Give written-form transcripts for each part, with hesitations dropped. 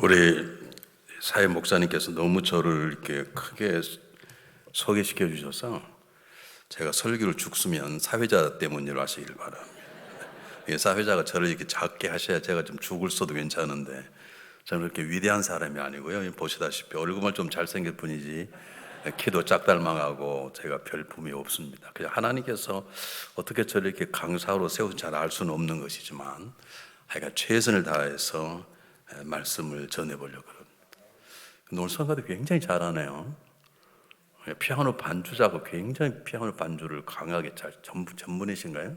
우리 사회 목사님께서 너무 저를 이렇게 크게 소개시켜 주셔서 제가 설교를 죽으면 사회자 때문이라고 하시길 바랍니다. 사회자가 저를 이렇게 작게 하셔야 제가 좀 죽을 수도 괜찮은데 저는 그렇게 위대한 사람이 아니고요. 보시다시피 얼굴만 좀 잘생길 뿐이지 키도 짝달망하고 제가 별품이 없습니다. 그냥 하나님께서 어떻게 저를 이렇게 강사로 세우신 잘 알 수는 없는 것이지만 하여간 최선을 다해서 말씀을 전해보려고 합니다. 오늘 성가도 굉장히 잘하네요. 피아노 반주자고 굉장히 피아노 반주를 강하게 잘 전문이신가요?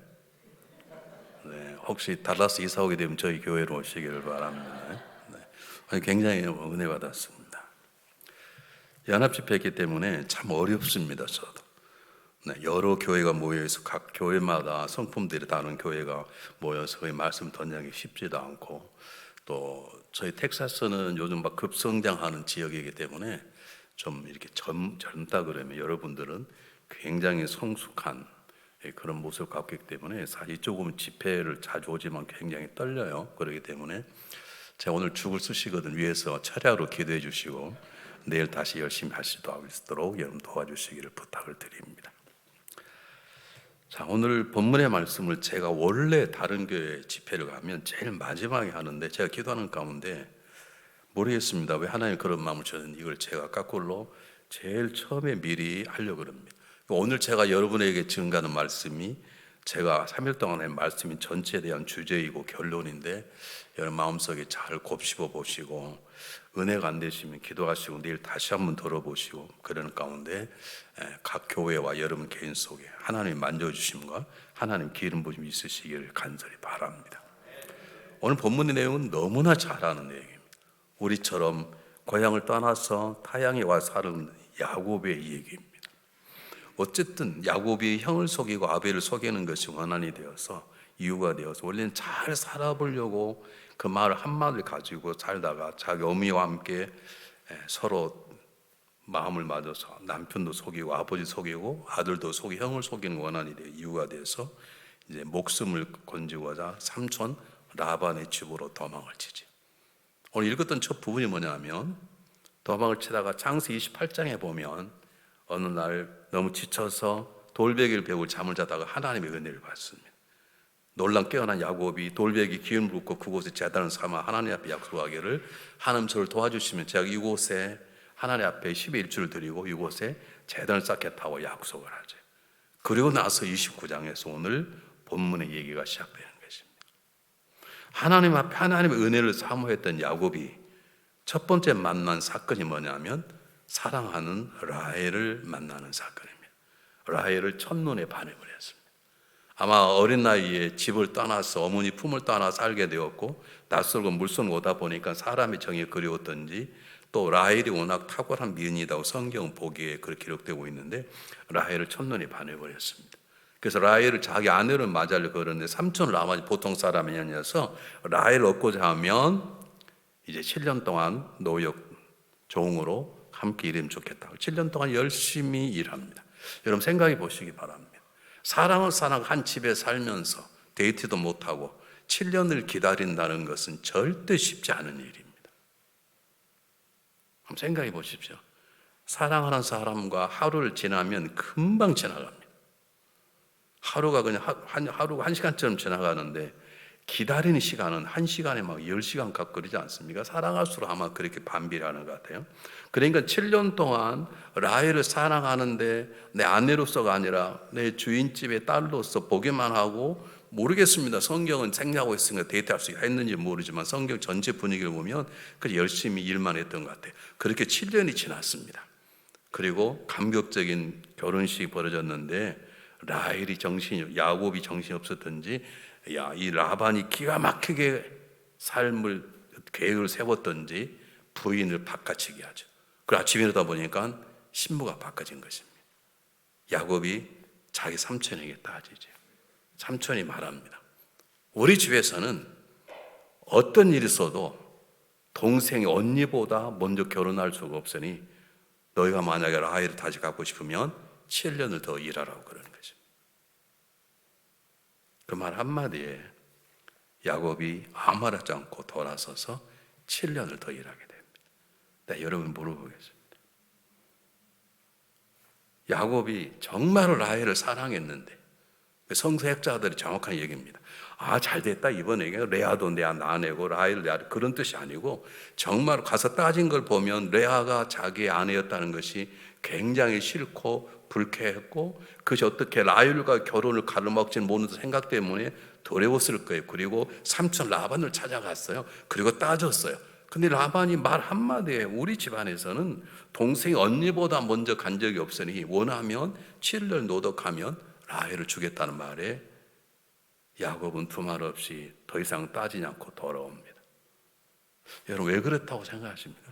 네, 혹시 달라스 이사 오게 되면 저희 교회로 오시기를 바랍니다. 네, 굉장히 은혜 받았습니다. 연합집회했기 때문에 참 어렵습니다. 저도 여러 교회가 모여서 각 교회마다 성품들이 다른 교회가 모여서 그 말씀 던지기 쉽지도 않고 또 저희 텍사스는 요즘 막 급성장하는 지역이기 때문에 좀 이렇게 젊다 그러면 여러분들은 굉장히 성숙한 그런 모습을 갖고 있기 때문에 사실 이쪽은 집회를 자주 오지만 굉장히 떨려요. 그렇기 때문에 제가 오늘 죽을 쓰시거든 위해서 철야로 기도해 주시고 내일 다시 열심히 할 수 있도록 여러분 도와주시기를 부탁을 드립니다. 자, 오늘 본문의 말씀을 제가 원래 다른 교회 집회를 가면 제일 마지막에 하는데 제가 기도하는 가운데 모르겠습니다. 왜 하나님 그런 마음을 주셨는지 이걸 제가 거꾸로 제일 처음에 미리 하려고 합니다. 오늘 제가 여러분에게 증가하는 말씀이 제가 3일 동안 한 말씀이 전체에 대한 주제이고 결론인데 여러분 마음속에 잘 곱씹어 보시고 은혜가 안 되시면 기도하시고 내일 다시 한번 들어보시고 그러는 가운데 각 교회와 여러분 개인 속에 하나님 만져주심과 하나님 기름 부심이 있으시기를 간절히 바랍니다. 오늘 본문의 내용은 너무나 잘 아는 내용입니다. 우리처럼 고향을 떠나서 타향에 와 사는 야곱의 얘기입니다. 어쨌든 야곱이 형을 속이고 아벨을 속이는 것이 원한이 되어서 이유가 되어서 원래는 잘 살아보려고 그 말 한마디를 가지고 살다가 자기 어미와 함께 서로 마음을 맞아서 남편도 속이고 아버지 속이고 아들도 속이고 형을 속이는 원한이 되어 이유가 돼서 이제 목숨을 건지고자 삼촌 라반의 집으로 도망을 치지. 오늘 읽었던 첫 부분이 뭐냐면 도망을 치다가 창세기 28장에 보면 어느 날 너무 지쳐서 돌베개를 베고 잠을 자다가 하나님의 은혜를 받습니다. 놀란 깨어난 야곱이 돌베개 기운을 붓고 그곳에 제단을 삼아 하나님 앞에 약속하기를 하나님 저를 도와주시면 제가 이곳에 하나님 앞에 10의 1주를 드리고 이곳에 제단을 쌓겠다고 약속을 하죠. 그리고 나서 29장에서 오늘 본문의 얘기가 시작되는 것입니다. 하나님 앞에 하나님의 은혜를 사모했던 야곱이 첫 번째 만난 사건이 뭐냐면 사랑하는 라헬을 만나는 사건입니다. 라헬을 첫눈에 반해버렸습니다. 아마 어린 나이에 집을 떠나서 어머니 품을 떠나 살게 되었고 낯설고 물선 오다 보니까 사람의 정이 그리웠던지 또 라헬이 워낙 탁월한 미인이라고 성경 보기에 그렇게 기록되고 있는데 라헬을 첫눈에 반해버렸습니다. 그래서 라헬을 자기 아내를 맞이하려고 그러는데 삼촌 라반이 보통 사람이 아니어서 라헬을 얻고자 하면 이제 7년 동안 노역 종으로 함께 일하면 좋겠다고 7년 동안 열심히 일합니다. 여러분 생각해 보시기 바랍니다. 사랑을 한 집에 살면서 데이트도 못하고 7년을 기다린다는 것은 절대 쉽지 않은 일입니다. 한번 생각해 보십시오. 사랑하는 사람과 하루를 지나면 금방 지나갑니다. 하루가 그냥 하루가 1시간처럼 지나가는데 기다리는 시간은 1시간에 막 10시간 가까이지 않습니까? 사랑할수록 아마 그렇게 반비례하는 것 같아요. 그러니까 7년 동안 라헬을 사랑하는데 내 아내로서가 아니라 내 주인집의 딸로서 보기만 하고 모르겠습니다. 성경은 생략하고 있으니까 데이트할 수 했는지 모르지만 성경 전체 분위기를 보면 그냥 열심히 일만 했던 것 같아요. 그렇게 7년이 지났습니다. 그리고 감격적인 결혼식이 벌어졌는데 야곱이 정신이 없었던지 이 라반이 기가 막히게 삶을 계획을 세웠던지 부인을 바꿔치기 하죠. 그리고 아침에 일어나 보니까 신부가 바꿔진 것입니다. 야곱이 자기 삼촌에게 따지죠. 삼촌이 말합니다. 우리 집에서는 어떤 일이 있어도 동생이 언니보다 먼저 결혼할 수가 없으니 너희가 만약에 라헬을 다시 갖고 싶으면 7년을 더 일하라고 그러는 것입니다. 그 말 한마디에 야곱이 아무 말 하지 않고 돌아서서 7년을 더 일하게 됩니다. 네, 여러분 물어보겠습니다. 야곱이 정말로 라헬을 사랑했는데, 성서학자들이 정확한 얘기입니다. 잘됐다, 이번에 레아도 내 아내고 라헬 내 아내, 그런 뜻이 아니고 정말 가서 따진 걸 보면 레아가 자기의 아내였다는 것이 굉장히 싫고 불쾌했고, 그것이 어떻게 라헬과 결혼을 가로막지 못하는 생각 때문에 두려웠을 거예요. 그리고 삼촌 라반을 찾아갔어요. 그리고 따졌어요. 근데 라반이 말 한마디에 우리 집안에서는 동생이 언니보다 먼저 간 적이 없으니 원하면 7년 노덕하면 라헬을 주겠다는 말에 야곱은 두말 없이 더 이상 따지지 않고 돌아옵니다. 여러분, 왜 그렇다고 생각하십니까?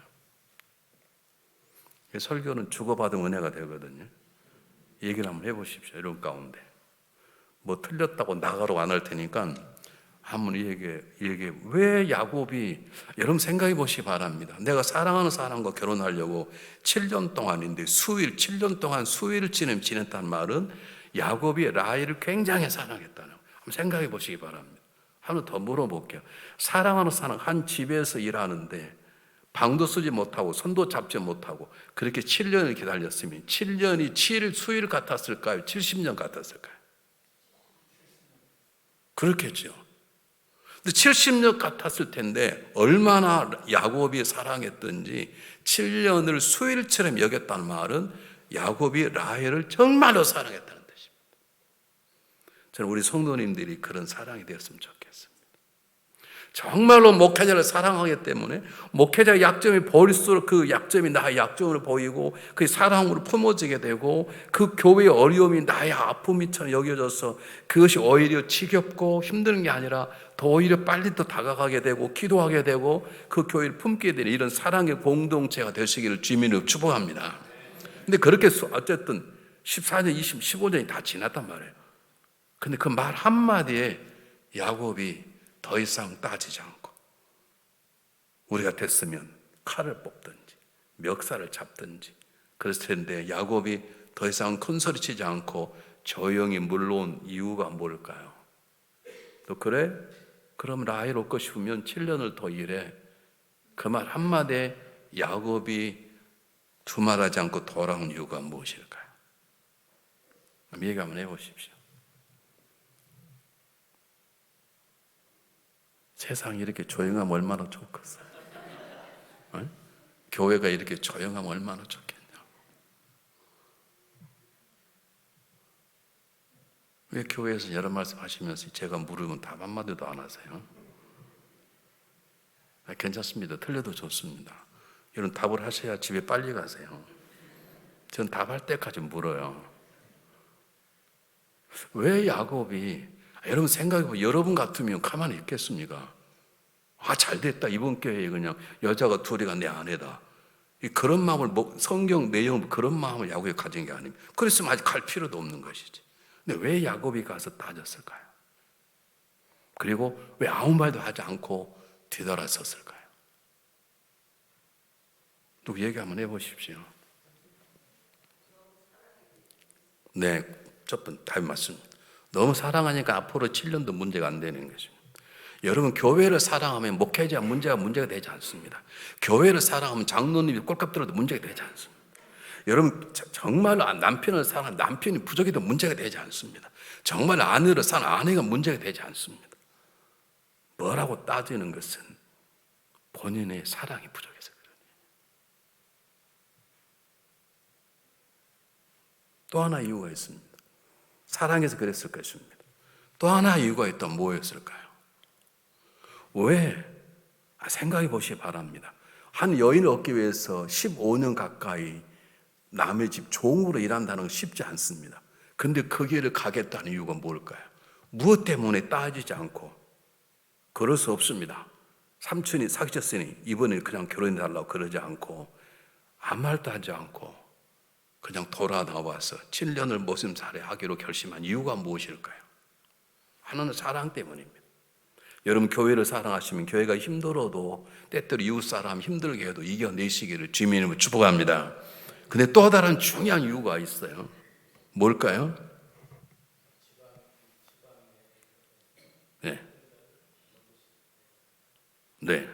설교는 주고받은 은혜가 되거든요. 얘기를 한번 해보십시오. 이런 가운데 뭐 틀렸다고 나가라고 안 할 테니까 한번 얘기해. 왜 야곱이, 여러분 생각해 보시기 바랍니다. 내가 사랑하는 사람과 결혼하려고 7년 동안인데 7년 동안 수일을 지냈다는 말은 야곱이 라헬을 굉장히 사랑했다는 거예요. 한번 생각해 보시기 바랍니다. 하나 더 물어볼게요. 사랑하는 사람, 한 집에서 일하는데 방도 쓰지 못하고 손도 잡지 못하고 그렇게 7년을 기다렸으면 7년이 7일 수일 같았을까요? 70년 같았을까요? 그렇겠죠. 근데 70년 같았을 텐데 얼마나 야곱이 사랑했던지 7년을 수일처럼 여겼다는 말은 야곱이 라헬을 정말로 사랑했다는 뜻입니다. 저는 우리 성도님들이 그런 사랑이 되었으면 좋겠습니다. 정말로 목회자를 사랑하기 때문에 목회자의 약점이 보일수록 그 약점이 나의 약점으로 보이고 그 사랑으로 품어지게 되고 그 교회의 어려움이 나의 아픔이처럼 여겨져서 그것이 오히려 지겹고 힘든 게 아니라 더 오히려 빨리 더 다가가게 되고 기도하게 되고 그 교회를 품게 되는 이런 사랑의 공동체가 되시기를 주님으로 축복합니다. 근데 그렇게 어쨌든 14년, 20, 15년이 다 지났단 말이에요. 근데 그 말 한마디에 야곱이 더 이상 따지지 않고 우리가 됐으면 칼을 뽑든지 멱살을 잡든지 그랬을 텐데 야곱이 더 이상 큰 소리 치지 않고 조용히 물러온 이유가 뭘까요? 또 그래? 그럼 라헬 올 거 싶으면 7년을 더 일해. 그 말 한마디에 야곱이 두말하지 않고 돌아온 이유가 무엇일까요? 얘기 한번 해보십시오. 세상이 이렇게 조용하면 얼마나 좋겠어요. 어? 교회가 이렇게 조용하면 얼마나 좋겠냐고. 왜 교회에서 여러 말씀 하시면서 제가 물으면 답 한마디도 안 하세요? 괜찮습니다. 틀려도 좋습니다. 이런 답을 하셔야 집에 빨리 가세요. 전 답할 때까지 물어요. 왜 야곱이, 여러분 생각해보면 여러분 같으면 가만히 있겠습니까? 잘됐다, 이번 교회에 그냥 여자가 둘이가 내 아내다, 그런 마음을, 성경 내용은 그런 마음을 야곱이 가진 게 아닙니다. 그랬으면 아직 갈 필요도 없는 것이지. 근데 왜 야곱이 가서 따졌을까요? 그리고 왜 아무 말도 하지 않고 뒤돌아섰을까요? 누구 얘기 한번 해보십시오. 네, 첫 번째 답이 맞습니다. 너무 사랑하니까 앞으로 7년도 문제가 안 되는 것입니다. 여러분, 교회를 사랑하면 목회자 문제가 되지 않습니다. 교회를 사랑하면 장로님이 꼴값 들어도 문제가 되지 않습니다. 여러분, 정말 남편을 사랑하면 남편이 부족해도 문제가 되지 않습니다. 정말 아내를 사랑하면 아내가 문제가 되지 않습니다. 뭐라고 따지는 것은 본인의 사랑이 부족해서 그래요. 또 하나 이유가 있습니다. 사랑해서 그랬을 것입니다. 또 하나 이유가 있다면 뭐였을까요? 왜? 생각해 보시기 바랍니다. 한 여인을 얻기 위해서 15년 가까이 남의 집 종으로 일한다는 건 쉽지 않습니다. 근데 그 길을 가겠다는 이유가 뭘까요? 무엇 때문에 따지지 않고? 그럴 수 없습니다. 삼촌이 사귀셨으니 이번에 그냥 결혼해달라고 그러지 않고 아무 말도 하지 않고 그냥 돌아 나와서 7년을 모심살이 하기로 결심한 이유가 무엇일까요? 하나는 사랑 때문입니다. 여러분, 교회를 사랑하시면 교회가 힘들어도 때때로 이웃사람 힘들게 해도 이겨내시기를 주님의 이름으로 축복합니다. 근데 또 다른 중요한 이유가 있어요. 뭘까요? 네.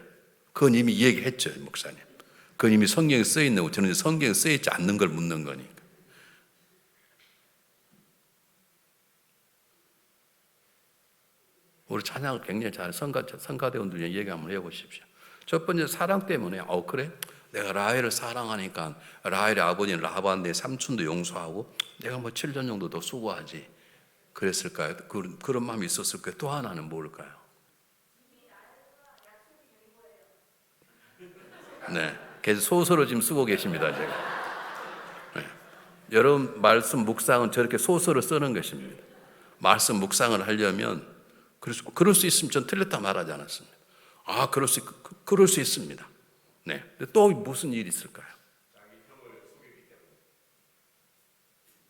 그건 이미 얘기했죠, 목사님. 그건 이미 성경에 쓰여 있는 거. 저는 성경에 쓰여 있지 않는 걸 묻는 거니까. 우리 찬양을 굉장히 잘 성가대원들 얘기 한번 해보십시오. 첫 번째 사랑 때문에 그래? 내가 라헬을 사랑하니까 라헬의 아버지는 라반의 삼촌도 용서하고 내가 뭐 7년 정도 더 수고하지. 그랬을까요? 그런 마음이 있었을 거예요. 또 하나는 뭘까요? 네, 계속 소설을 지금 쓰고 계십니다, 제가. 네. 여러분 말씀 묵상은 저렇게 소설을 쓰는 것입니다. 말씀 묵상을 하려면 그럴 수 있으면 전 틀렸다 말하지 않았습니다. 그럴 수 있습니다. 네. 또 무슨 일이 있을까요?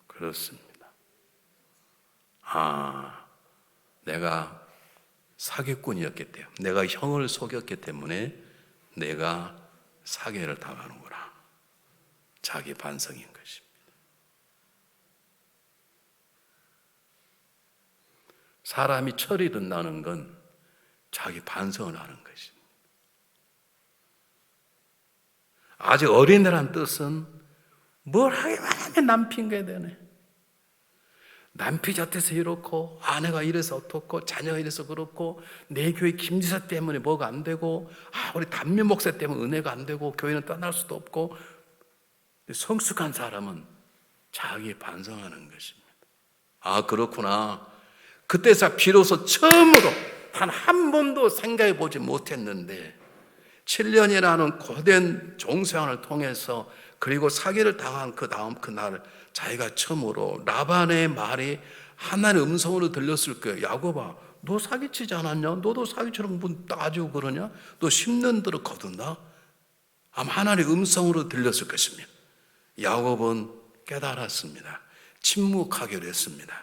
그렇습니다. 내가 사기꾼이었기 때문에, 내가 형을 속였기 때문에 내가 사기를 당하는구나. 자기 반성인 것입니다. 사람이 철이 든다는 건 자기 반성을 하는 것입니다. 아직 어린애란 뜻은 뭘 하기만 하면 남 핑계 대네. 남편 곁에서 이렇고 아내가 이래서 어떻고 자녀가 이래서 그렇고 내 교회 김지사 때문에 뭐가 안 되고 우리 담임 목사 때문에 은혜가 안 되고 교회는 떠날 수도 없고. 성숙한 사람은 자기 반성하는 것입니다. 그렇구나. 그때서 비로소 처음으로 단 한 번도 생각해 보지 못했는데 7년이라는 고된 종생활을 통해서 그리고 사기를 당한 그날 자기가 처음으로 라반의 말이 하나님의 음성으로 들렸을 거예요. 야곱아, 너 사기치지 않았냐? 너도 사기처럼 문 따지고 그러냐? 너 10년 들어 거둔다? 아마 하나님의 음성으로 들렸을 것입니다. 야곱은 깨달았습니다. 침묵하기로 했습니다.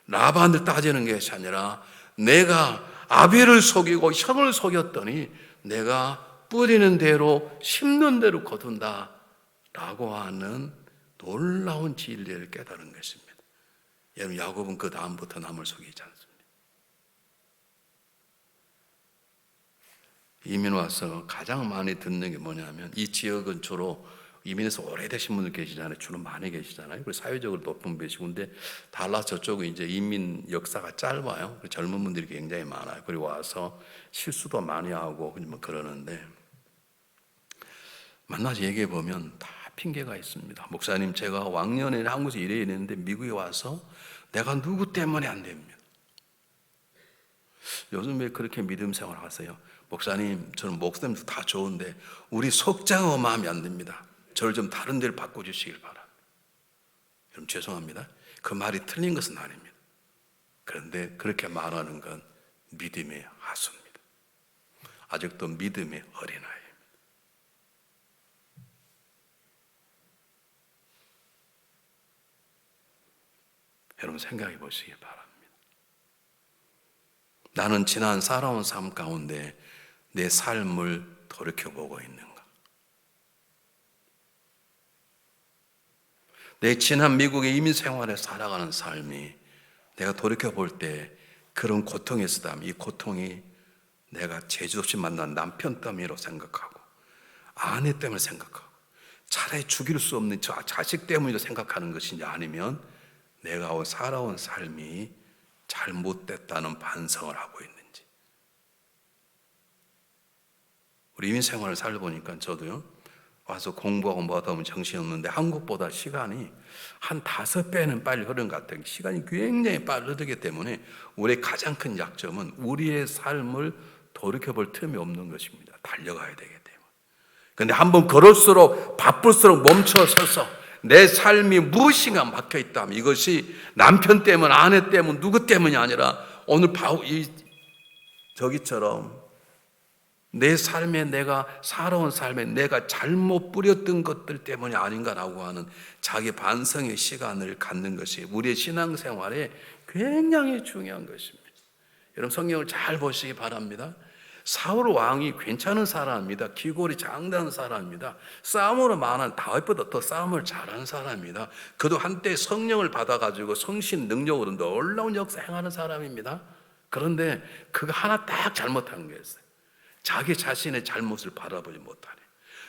라반을 따지는 것이 아니라 내가 아비를 속이고 형을 속였더니 내가 뿌리는 대로 심는 대로 거둔다 라고 하는 놀라운 진리를 깨달은 것입니다. 여러분, 야곱은 그 다음부터 남을 속이지 않습니다. 이민 와서 가장 많이 듣는 게 뭐냐면, 이 지역은 주로 이민해서 오래되신 분들 계시잖아요. 주로 많이 계시잖아요. 그리고 사회적으로 높은 배시고, 근데 달라스 저쪽은 이제 이민 역사가 짧아요. 젊은 분들이 굉장히 많아요. 그리고 와서 실수도 많이 하고 그러는데, 만나서 얘기해 보면 다 핑계가 있습니다. 목사님, 제가 왕년에 한국에서 일했는데 미국에 와서 내가 누구 때문에 안 됩니다. 요즘 왜 그렇게 믿음 생활 하세요? 목사님, 저는 목사님도 다 좋은데 우리 속장어 마음이 안 듭니다. 저를 좀 다른 데를 바꿔주시길 바랍니다. 여러분, 죄송합니다. 그 말이 틀린 것은 아닙니다. 그런데 그렇게 말하는 건 믿음의 하수입니다. 아직도 믿음의 어린아이입니다. 여러분, 생각해 보시기 바랍니다. 나는 지난 살아온 삶 가운데 내 삶을 돌이켜보고 있는가? 내 지난 미국의 이민 생활에 살아가는 삶이 내가 돌이켜볼 때 그런 고통에서다, 이 고통이 내가 재주 없이 만난 남편 때문이라고 생각하고 아내 때문에 생각하고 차라리 죽일 수 없는 저 자식 때문이라고 생각하는 것인지, 아니면 내가 살아온 삶이 잘못됐다는 반성을 하고 있는지. 우리 이민 생활을 살아보니까 저도요, 와서 공부하고 뭐하다 보면 정신없는데 한국보다 시간이 한 5배는 빨리 흐르는 것 같아요. 시간이 굉장히 빨리 흐르기 때문에 우리의 가장 큰 약점은 우리의 삶을 돌이켜볼 틈이 없는 것입니다. 달려가야 되기 때문에. 그런데 한번 걸을수록 바쁠수록 멈춰서서 내 삶이 무엇인가 막혀있다면, 이것이 남편 때문, 아내 때문, 누구 때문이 아니라 오늘 저기처럼 내 삶에, 내가 살아온 삶에 내가 잘못 뿌렸던 것들 때문이 아닌가라고 하는 자기 반성의 시간을 갖는 것이 우리의 신앙생활에 굉장히 중요한 것입니다. 여러분, 성경을 잘 보시기 바랍니다. 사울 왕이 괜찮은 사람입니다. 기골이 장대한 사람입니다. 싸움으로 만한 다윗보다 더 싸움을 잘하는 사람입니다. 그도 한때 성령을 받아가지고 성신 능력으로 놀라운 역사 행하는 사람입니다. 그런데 그가 하나 딱 잘못한 게 있어요. 자기 자신의 잘못을 바라보지 못하네.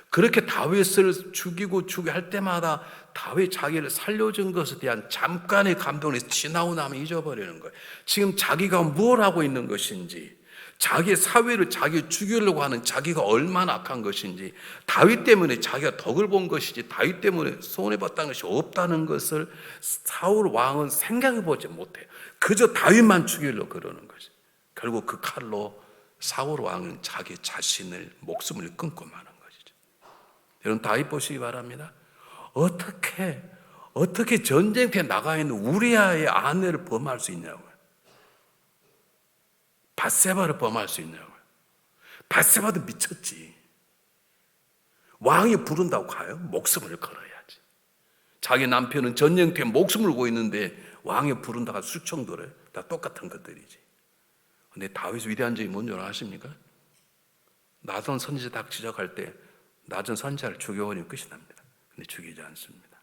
그렇게 다윗을 죽이고 할 때마다 다윗 자기를 살려준 것에 대한 잠깐의 감동이 지나고 나면 잊어버리는 거예요. 지금 자기가 뭘 하고 있는 것인지, 자기 사회를 자기 죽이려고 하는 자기가 얼마나 악한 것인지, 다윗 때문에 자기가 덕을 본 것이지 다윗 때문에 손해봤다는 것이 없다는 것을 사울 왕은 생각해 보지 못해요. 그저 다윗만 죽이려고 그러는 거지. 결국 그 칼로 사울 왕은 자기 자신을 목숨을 끊고 마는 것이죠. 여러분 다윗 보시기 바랍니다. 어떻게 전쟁터에 나가 있는 우리아의 아내를 범할 수 있냐고요. 밧세바를 범할 수 있냐고요. 밧세바도 미쳤지. 왕이 부른다고 가요? 목숨을 걸어야지. 자기 남편은 전쟁터에 목숨을 걸고 있는데 왕이 부른다고 수청들어요. 다 똑같은 것들이지. 근데 다윗의 위대한 점이 뭔지 아십니까? 나단 선지자 딱 지적할 때 나단 선지자를 죽여버리면 끝이 납니다. 근데 죽이지 않습니다.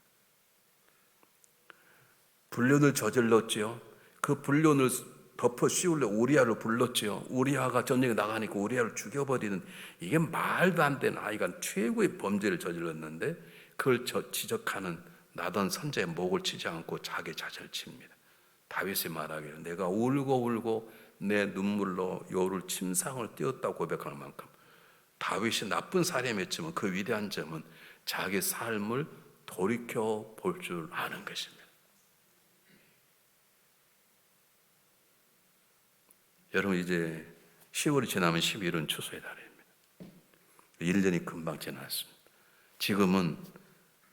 불륜을 저질렀지요. 그 불륜을 덮어 씌우려 우리아를 불렀지요. 우리아가 전쟁에 나가니까 우리아를 죽여버리는, 이게 말도 안 되는 아이가 최고의 범죄를 저질렀는데 그걸 지적하는 나단 선지자의 목을 치지 않고 자기 자신을 칩니다. 다윗이 말하기를 내가 울고 내 눈물로 요를 침상을 띄었다고 고백할 만큼 다윗이 나쁜 사람이었지만 그 위대한 점은 자기 삶을 돌이켜 볼 줄 아는 것입니다. 여러분 이제 10월이 지나면 11월은 추수의 달입니다. 1년이 금방 지났습니다. 지금은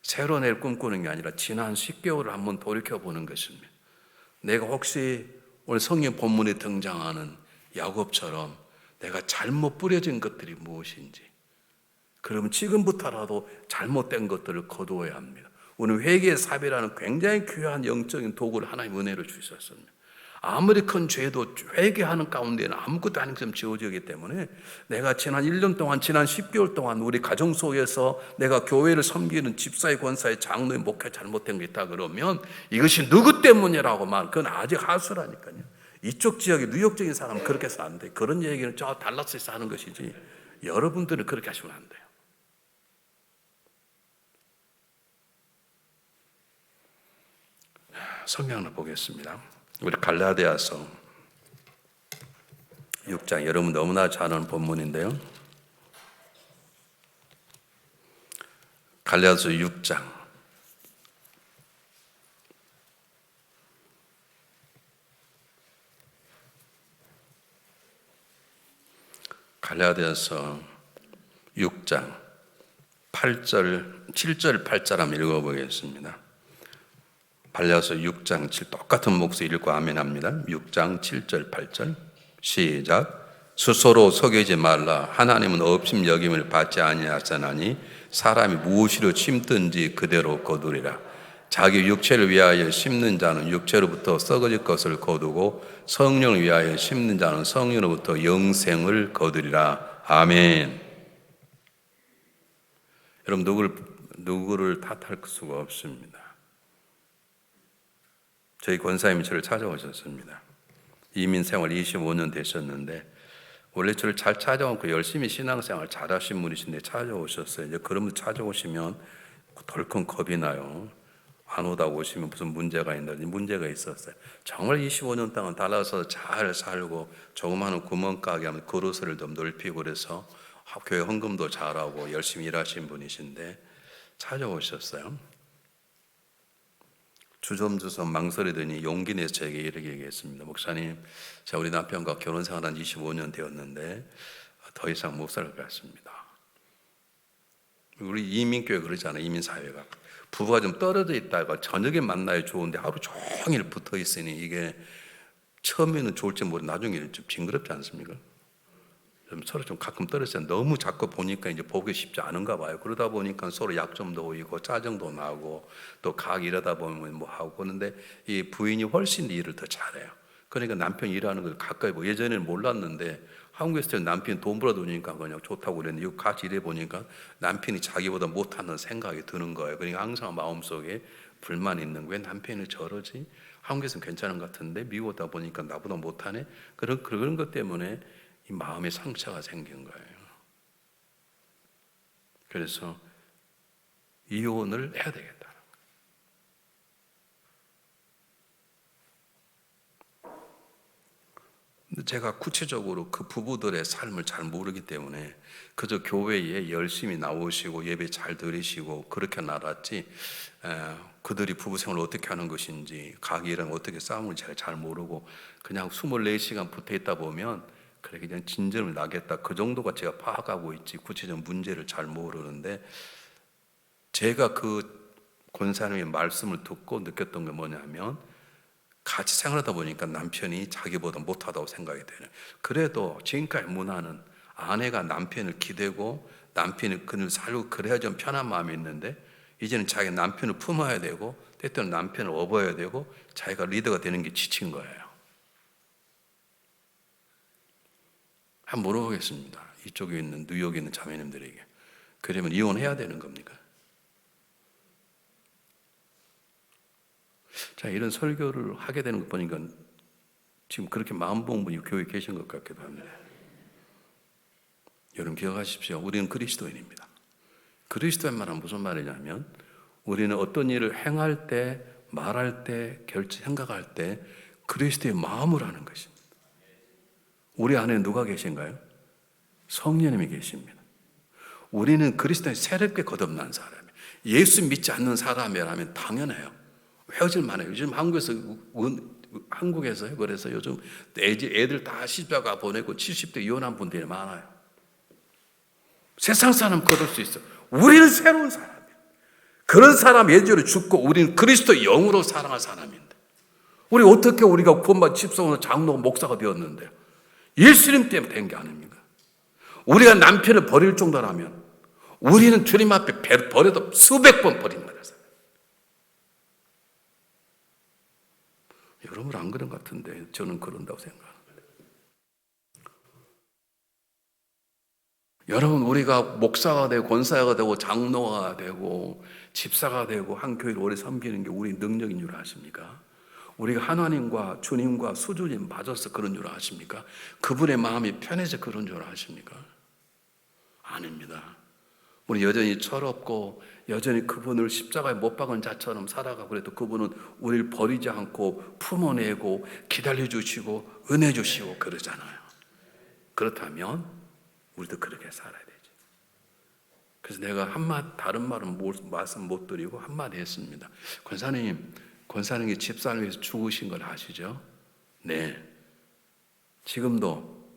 새로운 해를 꿈꾸는 게 아니라 지난 10개월을 한번 돌이켜보는 것입니다. 내가 혹시 오늘 성경 본문에 등장하는 야곱처럼 내가 잘못 뿌려진 것들이 무엇인지, 그러면 지금부터라도 잘못된 것들을 거두어야 합니다. 오늘 회개의 삽이라는 굉장히 귀한 영적인 도구를 하나님 은혜로 주셨습니다. 아무리 큰 죄도 회개하는 가운데는 아무것도 아닌 것처럼 지워지기 때문에 내가 지난 1년 동안, 지난 10개월 동안 우리 가정 속에서 내가 교회를 섬기는 집사의, 권사의, 장로의 목회 잘못된 게 있다 그러면 이것이 누구 때문이라고 말, 그건 아직 하수라니까요. 이쪽 지역의 뉴욕적인 사람은 그렇게 해서 안 돼. 그런 얘기는 저 달라스에서 하는 것이지 여러분들은 그렇게 하시면 안 돼요. 성경을 보겠습니다. 우리 갈라디아서 6장, 여러분 너무나 잘 아는 본문인데요. 갈라디아서 6장 갈라디아서 6장 8절, 7절, 8절 한번 읽어보겠습니다. 갈라디아서 6장 7, 똑같은 목소리 읽고 아멘 합니다. 6장 7절 8절 시작. 스스로 속이지 말라. 하나님은 업심 여김을 받지 아니하사나니 사람이 무엇으로 심든지 그대로 거두리라. 자기 육체를 위하여 심는 자는 육체로부터 썩어질 것을 거두고 성령을 위하여 심는 자는 성령으로부터 영생을 거두리라. 아멘. 여러분 누구를 탓할 수가 없습니다. 저희 권사님이 저를 찾아오셨습니다. 이민 생활 25년 되셨는데 원래 저를 잘 찾아오고 열심히 신앙생활 잘하신 분이신데 찾아오셨어요. 이제 그러면 찾아오시면 덜컥 겁이 나요. 안 오다 오시면 무슨 문제가 있는지 문제가 있었어요. 정말 25년 동안 달라서 잘 살고 조그마한 구멍가게 하면 그릇을 좀 넓히고 그래서 교회 헌금도 잘하고 열심히 일하신 분이신데 찾아오셨어요. 주섬주섬 망설이더니 용기 내서 저에게 이렇게 얘기했습니다. 목사님, 제가 우리 남편과 결혼 생활한 25년 되었는데 더 이상 못 살 것 같습니다. 우리 이민교회 그러잖아요. 이민사회가 부부가 좀 떨어져 있다가 저녁에 만나야 좋은데 하루 종일 붙어 있으니 이게 처음에는 좋을지 모르 나중에는 좀 징그럽지 않습니까? 좀 서로 좀 가끔 떨어져요. 너무 자꾸 보니까 이제 보기 쉽지 않은가 봐요. 그러다 보니까 서로 약점도 오이고 짜증도 나고 또 각 이러다 보면 뭐 하고 그런데 이 부인이 훨씬 일을 더 잘해요. 그러니까 남편이 일하는 걸 가까이 보고 예전에는 몰랐는데 한국에서 남편이 돈 벌어두니까 그냥 좋다고 그랬는데 이거 같이 일해 보니까 남편이 자기보다 못하는 생각이 드는 거예요. 그러니까 항상 마음속에 불만이 있는 거예요. 왜 남편이 저러지? 한국에서는 괜찮은 것 같은데 미국 오다 보니까 나보다 못하네? 그런 것 때문에 이 마음의 상처가 생긴 거예요. 그래서 이혼을 해야 되겠다. 근데 제가 구체적으로 그 부부들의 삶을 잘 모르기 때문에 그저 교회에 열심히 나오시고 예배 잘 드리시고 그렇게 나갔지, 그들이 부부 생활을 어떻게 하는 것인지, 가게랑 어떻게 싸우는지 잘 모르고 그냥 24시간 붙어 있다 보면 그래 그냥 진전을 나겠다, 그 정도가 제가 파악하고 있지 구체적 문제를 잘 모르는데, 제가 그 권사님의 말씀을 듣고 느꼈던 게 뭐냐면, 같이 생활하다 보니까 남편이 자기보다 못하다고 생각이 되는. 그래도 지금까지 문화는 아내가 남편을 기대고 남편이 그를 살고 그래야 좀 편한 마음이 있는데, 이제는 자기 남편을 품어야 되고 때때로 남편을 업어야 되고 자기가 리더가 되는 게 지친 거예요. 한번 물어보겠습니다. 이쪽에 있는 뉴욕에 있는 자매님들에게. 그러면 이혼해야 되는 겁니까? 자, 이런 설교를 하게 되는 것 보니까 지금 그렇게 마음 먹은 분이 교회에 계신 것 같기도 합니다. 여러분 기억하십시오. 우리는 그리스도인입니다. 그리스도인 말은 무슨 말이냐면, 우리는 어떤 일을 행할 때, 말할 때, 생각할 때 그리스도의 마음을 하는 것입니다. 우리 안에 누가 계신가요? 성령님이 계십니다. 우리는 그리스도의 새롭게 거듭난 사람이에요. 예수 믿지 않는 사람이라면 당연해요. 헤어질 만해요. 요즘 한국에서 그래서 요즘 애들 다 시집가 보내고 70대 이혼한 분들이 많아요. 세상 사람 거둘 수 있어. 우리는 새로운 사람이에요. 그런 사람 예전에 죽고 우리는 그리스도 영으로 살아갈 사람인데, 우리 어떻게 우리가 구원받은 집사원으로 장로가 목사가 되었는데요? 예수님 때문에 된 게 아닙니까? 우리가 남편을 버릴 정도라면 우리는 주님 앞에 버려도 수백 번 버립니다. 여러분 안 그런 것 같은데 저는 그런다고 생각합니다. 여러분, 우리가 목사가 되고 권사가 되고 장로가 되고 집사가 되고 한 교회를 오래 섬기는 게 우리 능력인 줄 아십니까? 우리가 하나님과 주님과 수준이 맞아서 그런 줄 아십니까? 그분의 마음이 편해서 그런 줄 아십니까? 아닙니다. 우리 여전히 철없고 여전히 그분을 십자가에 못 박은 자처럼 살아가고, 그래도 그분은 우리를 버리지 않고 품어내고 기다려주시고 은혜 주시고 그러잖아요. 그렇다면 우리도 그렇게 살아야 되죠. 그래서 내가 다른 말은 말씀 못 드리고 한마디 했습니다. 권사님이 집사를 위해서 죽으신 걸 아시죠? 네. 지금도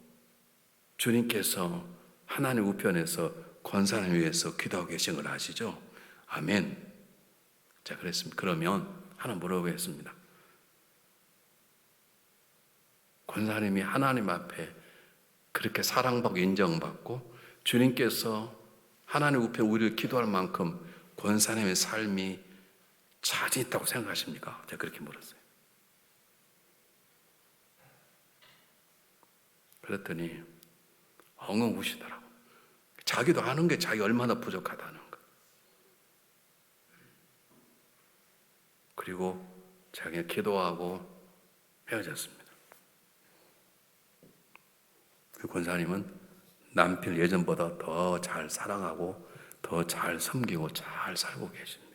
주님께서 하나님 우편에서 권사님 위해서 기도하고 계신 걸 아시죠? 아멘. 자, 그랬습니다. 그러면 하나 물어보겠습니다. 권사님이 하나님 앞에 그렇게 사랑받고 인정받고 주님께서 하나님 우편 우리를 기도할 만큼 권사님의 삶이 자진 있다고 생각하십니까? 제가 그렇게 물었어요. 그랬더니 엉엉 우시더라고. 자기도 아는 게 자기 얼마나 부족하다는 거. 그리고 자기가 기도하고 헤어졌습니다. 그 권사님은 남편 예전보다 더 잘 사랑하고 더 잘 섬기고 잘 살고 계십니다.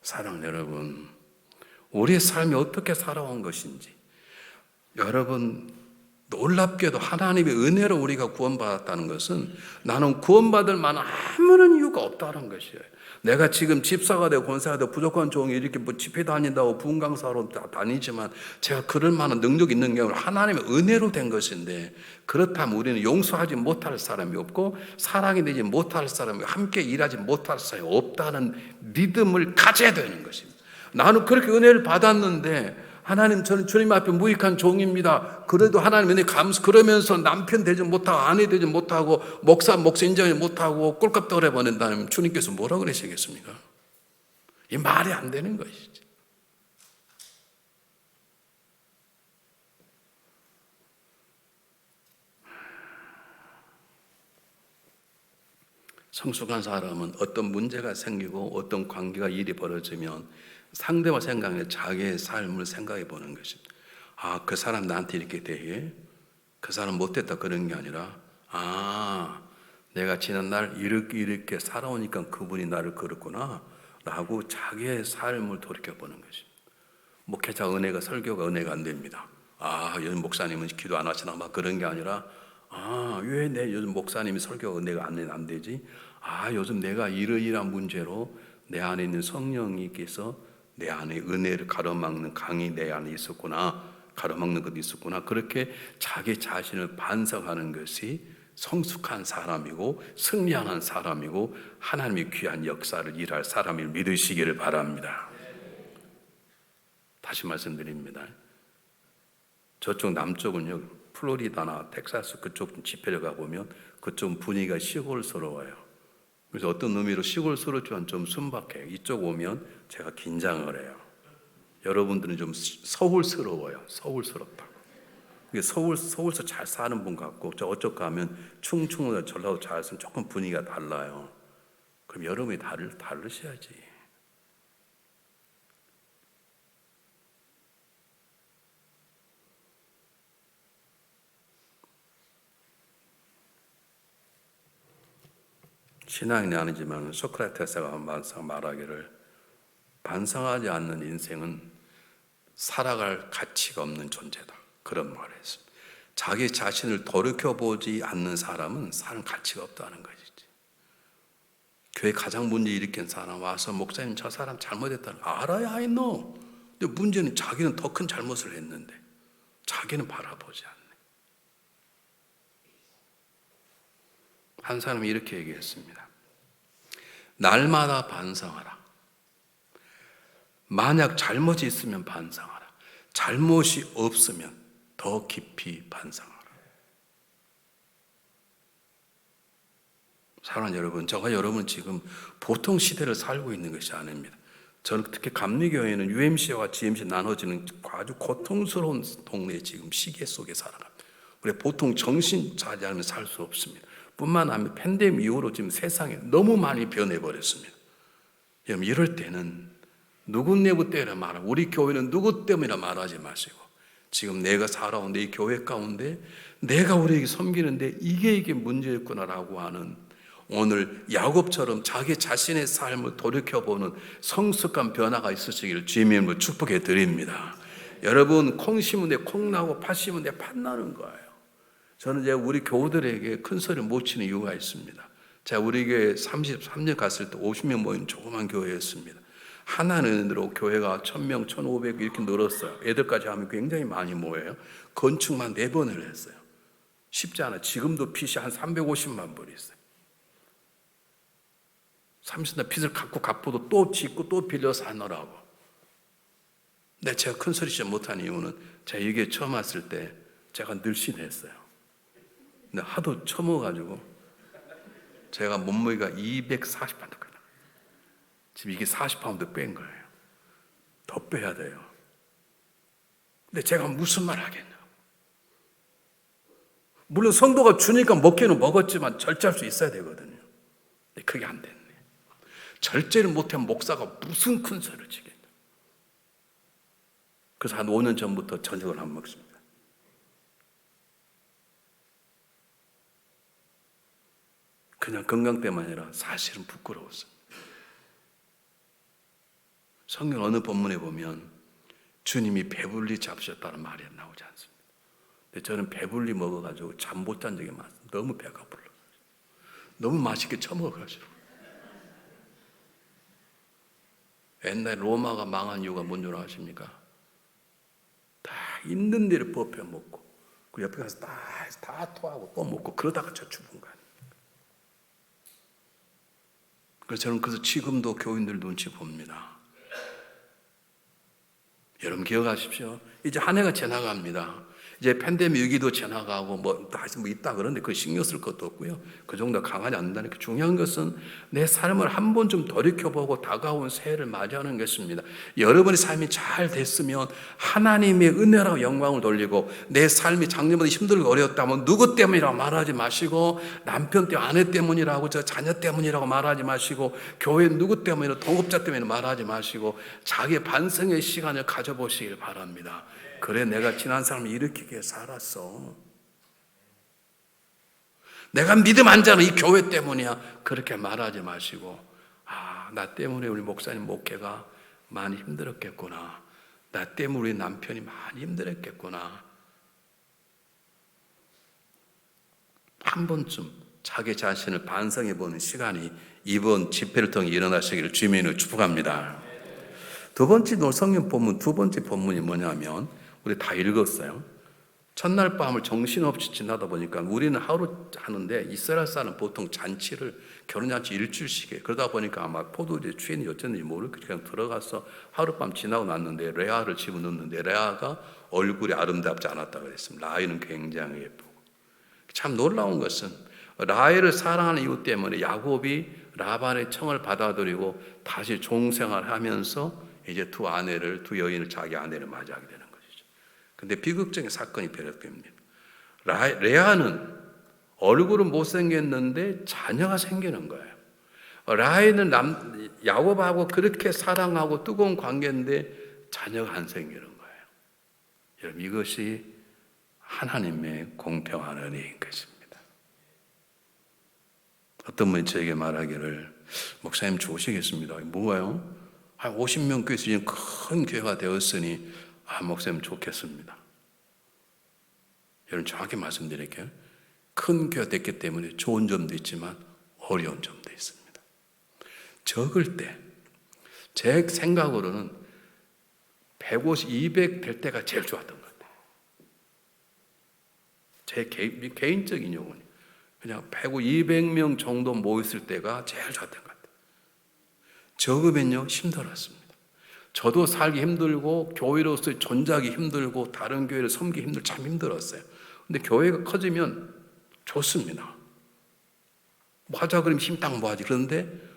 사랑 여러분, 우리의 삶이 어떻게 살아온 것인지, 여러분 놀랍게도 하나님의 은혜로 우리가 구원받았다는 것은 나는 구원받을 만한 아무런 이유가 없다는 것이에요. 내가 지금 집사가 되고 권사가 되고 부족한 종이 이렇게 집회 다닌다고 부흥 강사로 다니지만 제가 그럴 만한 능력이 있는 게 아니라 하나님의 은혜로 된 것인데, 그렇다면 우리는 용서하지 못할 사람이 없고 사랑이 되지 못할 사람이, 함께 일하지 못할 사람이 없다는 믿음을 가져야 되는 것입니다. 나는 그렇게 은혜를 받았는데 하나님, 저는 주님 앞에 무익한 종입니다. 그래도 하나님 은혜 그러면서 남편 되지 못하고 아내 되지 못하고 목사 인정하지 못하고 꼴값 떨어버린다면 주님께서 뭐라 그러시겠습니까? 이 말이 안 되는 것이지. 성숙한 사람은 어떤 문제가 생기고 어떤 관계가 일이 벌어지면 상대와 생각해 자기의 삶을 생각해 보는 것입니다. 아, 그 사람 나한테 이렇게 대해? 그 사람 못됐다 그런 게 아니라 내가 지난날 이렇게 살아오니까 그분이 나를 그렇구나 라고 자기의 삶을 돌이켜보는 것입니다. 목회자 은혜가 설교가 은혜가 안 됩니다. 요즘 목사님은 기도 안 하시나 막 그런 게 아니라 왜 내 요즘 목사님이 설교가 은혜가 안 되지? 요즘 내가 이러이러한 문제로 내 안에 있는 성령님께서 내 안에 은혜를 가로막는 강이 내 안에 있었구나, 가로막는 것도 있었구나. 그렇게 자기 자신을 반성하는 것이 성숙한 사람이고 승리하는 사람이고 하나님의 귀한 역사를 일할 사람을 믿으시기를 바랍니다. 다시 말씀드립니다. 저쪽 남쪽은요, 플로리다나 텍사스 그쪽 집회를 가보면 그쪽 분위기가 시골스러워요. 그래서 어떤 의미로 시골스럽지만 좀 순박해요. 이쪽 오면 제가 긴장을 해요. 여러분들은 좀 서울스러워요. 서울스럽다고. 서울서 잘 사는 분 같고 저쪽 가면 충청도 전라도 잘 사면 조금 분위기가 달라요. 그럼 여러분이 다르셔야지. 신앙이 아니지만 소크라테스가 말하기를 반성하지 않는 인생은 살아갈 가치가 없는 존재다. 그런 말을 했습니다. 자기 자신을 돌이켜보지 않는 사람은 사는 가치가 없다는 것이지. 교회 가장 문제 일으킨 사람 와서 목사님 저 사람 잘못했다는 거 알아야 I know. 근데 문제는 자기는 더 큰 잘못을 했는데 자기는 바라보지 않네. 한 사람이 이렇게 얘기했습니다. 날마다 반성하라. 만약 잘못이 있으면 반성하라. 잘못이 없으면 더 깊이 반성하라. 사랑하는 여러분, 저가 여러분 지금 보통 시대를 살고 있는 것이 아닙니다. 저는 특히 감리교회는 UMC와 GMC 나눠지는 아주 고통스러운 동네 지금 시계 속에 살아갑니다. 우리 보통 정신 차리지 않으면 살 수 없습니다. 뿐만 아니라 팬데믹 이후로 지금 세상에 너무 많이 변해버렸습니다. 여러분 이럴 때는 누구네부 때문에 말하고 우리 교회는 누구 때문이라 말하지 마시고 지금 내가 살아온 내 교회 가운데 내가 우리에게 섬기는데 이게 문제였구나라고 하는 오늘 야곱처럼 자기 자신의 삶을 돌이켜보는 성숙한 변화가 있으시기를 주님의 이름으로 축복해 드립니다. 여러분 콩 심은 데 콩 나고 팥 심은 데 팥 나는 거예요. 저는 이제 우리 교우들에게 큰 소리 못 치는 이유가 있습니다. 제가 우리 교회 33년 갔을 때 50명 모인 조그만 교회였습니다. 하나는으로 교회가 1000명, 1500 이렇게 늘었어요. 애들까지 하면 굉장히 많이 모여요. 건축만 4번을 했어요. 쉽지 않아. 지금도 빚이 한 350만 불이 있어요. 30년 빚을 갖고 갚고도 또 짓고 또 빌려서 하느라고. 근데 제가 큰 소리 치 못한 이유는 제가 이게 처음 왔을 때 제가 늘씬했어요. 근데 하도 처먹어가지고 제가 몸무게가 240파운드 거예요. 지금 이게 40파운드 뺀 거예요. 더 빼야 돼요. 근데 제가 무슨 말 하겠냐고. 물론 성도가 주니까 먹기는 먹었지만 절제할 수 있어야 되거든요. 근데 그게 안 됐네. 절제를 못하면 목사가 무슨 큰 소리를 치겠냐. 그래서 한 5년 전부터 저녁을 안 먹습니다. 그냥 건강 때문이 아니라 사실은 부끄러웠어요. 성경 어느 본문에 보면 주님이 배불리 잡수셨다는 말이 나오지 않습니다. 근데 저는 배불리 먹어가지고 잠 못 잔 적이 많아요. 너무 배가 불러. 너무 맛있게 처먹어가지고. 옛날에 로마가 망한 이유가 뭔 줄 아십니까? 다 있는 데를 뽑혀 먹고 그 옆에 가서 다 토하고 또 먹고 그러다가 저 죽은 거예요. 그래서 저는 지금도 교인들 눈치 봅니다. 여러분 기억하십시오. 이제 한 해가 지나갑니다. 이제 팬데믹 위기도 지나가고 다시 있다 그러는데 그 신경 쓸 것도 없고요. 그 정도 강하지 않는다니까. 중요한 것은 내 삶을 한 번 좀 돌이켜보고 다가온 새해를 맞이하는 것입니다. 여러분의 삶이 잘 됐으면 하나님의 은혜라고 영광을 돌리고 내 삶이 작년보다 힘들고 어려웠다면 누구 때문이라고 말하지 마시고 남편 때문에 아내 때문이라고 저 자녀 때문이라고 말하지 마시고 교회 누구 때문이라고 동업자 때문에 말하지 마시고 자기 반성의 시간을 가져보시길 바랍니다. 그래 내가 지난 삶을 이렇게 살았어. 내가 믿음 안 자는 이 교회 때문이야. 그렇게 말하지 마시고, 나 때문에 우리 목사님 목회가 많이 힘들었겠구나. 나 때문에 우리 남편이 많이 힘들었겠구나. 한 번쯤 자기 자신을 반성해 보는 시간이 이번 집회를 통해 일어나시기를 주님으로 축복합니다. 두 번째 성경 본문, 두 번째 본문이 뭐냐면, 우리 다 읽었어요. 첫날 밤을 정신없이 지나다 보니까 우리는 하루 하는데 이스라엘 사람은 보통 잔치를 결혼잔치 일주일씩 해. 그러다 보니까 아마 포도주에 취했는지 어쨌는지 모르고 그냥 들어가서 하룻밤 지나고 났는데 레아를 집어넣는데 레아가 얼굴이 아름답지 않았다고 그랬습니다. 라헬은 굉장히 예쁘고. 참 놀라운 것은 라헬을 사랑하는 이유 때문에 야곱이 라반의 청을 받아들이고 다시 종생활하면서 이제 두 여인을 자기 아내를 맞이하게 되는 것이죠. 근데 비극적인 사건이 벌어집니다. 레아는 얼굴은 못생겼는데 자녀가 생기는 거예요. 라헬은 야곱하고 그렇게 사랑하고 뜨거운 관계인데 자녀가 안 생기는 거예요. 여러분, 이것이 하나님의 공평한 은혜인 것입니다. 어떤 분이 저에게 말하기를, 목사님 좋으시겠습니다. 뭐가요? 한 50명 교회 수준 큰 교회가 되었으니 목사님 좋겠습니다. 여러분, 정확히 말씀드릴게요. 큰 교회가 됐기 때문에 좋은 점도 있지만 어려운 점도 있습니다. 적을 때 제 생각으로는 150, 200 될 때가 제일 좋았던 것 같아요. 제 개인적인 요구는 그냥 150, 200명 정도 모였을 때가 제일 좋았던 것 같아요. 적으면요 힘들었습니다. 저도 살기 힘들고 교회로서의 존재하기 힘들고 다른 교회를 섬기기 힘들고 참 힘들었어요. 근데 교회가 커지면 좋습니다. 뭐 하자 그러면 힘 딱 모아지. 그런데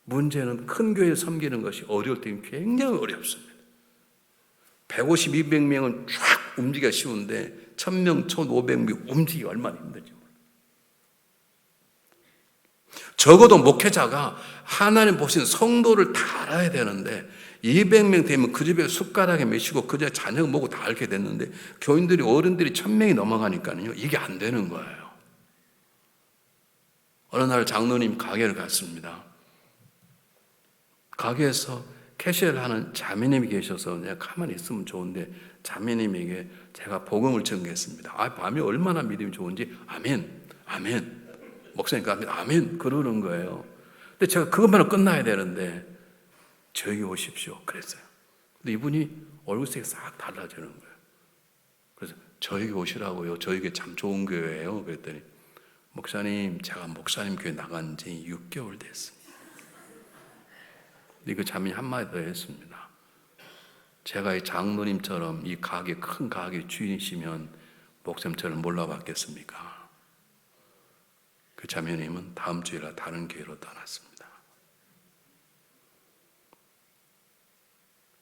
문제는 큰 교회를 섬기는 것이 어려울 때는 굉장히 어렵습니다. 150, 200명은 쫙 움직이기가 쉬운데 1000명, 1500명 움직이기 얼마나 힘들지. 적어도 목회자가 하나님 보시는 성도를 다 알아야 되는데 200명 되면 그 집에 숟가락에 메시고 그 집에 자녀가 뭐고 다 알게 됐는데 교인들이 어른들이 1000명이 넘어가니까요 이게 안 되는 거예요. 어느 날 장로님 가게를 갔습니다. 가게에서 캐시를 하는 자매님이 계셔서 내가 가만히 있으면 좋은데 자매님에게 제가 복음을 전개했습니다. 밤에 얼마나 믿음이 좋은지 아멘, 아멘. 목사님과 아멘 그러는 거예요. 근데 제가 그것만으로 끝나야 되는데 저에게 오십시오 그랬어요. 근데 이분이 얼굴색이 싹 달라지는 거예요. 그래서 저에게 오시라고요. 저에게 참 좋은 교회예요. 그랬더니 목사님, 제가 목사님 교회 나간 지 6개월 됐습니다. 근데 그 자매님 한마디 더 했습니다. 제가 이 장로님처럼 이 가게, 큰 가게 주인이시면 목사님처럼 몰라봤겠습니까? 그 자매님은 다음 주일날 다른 교회로 떠났습니다.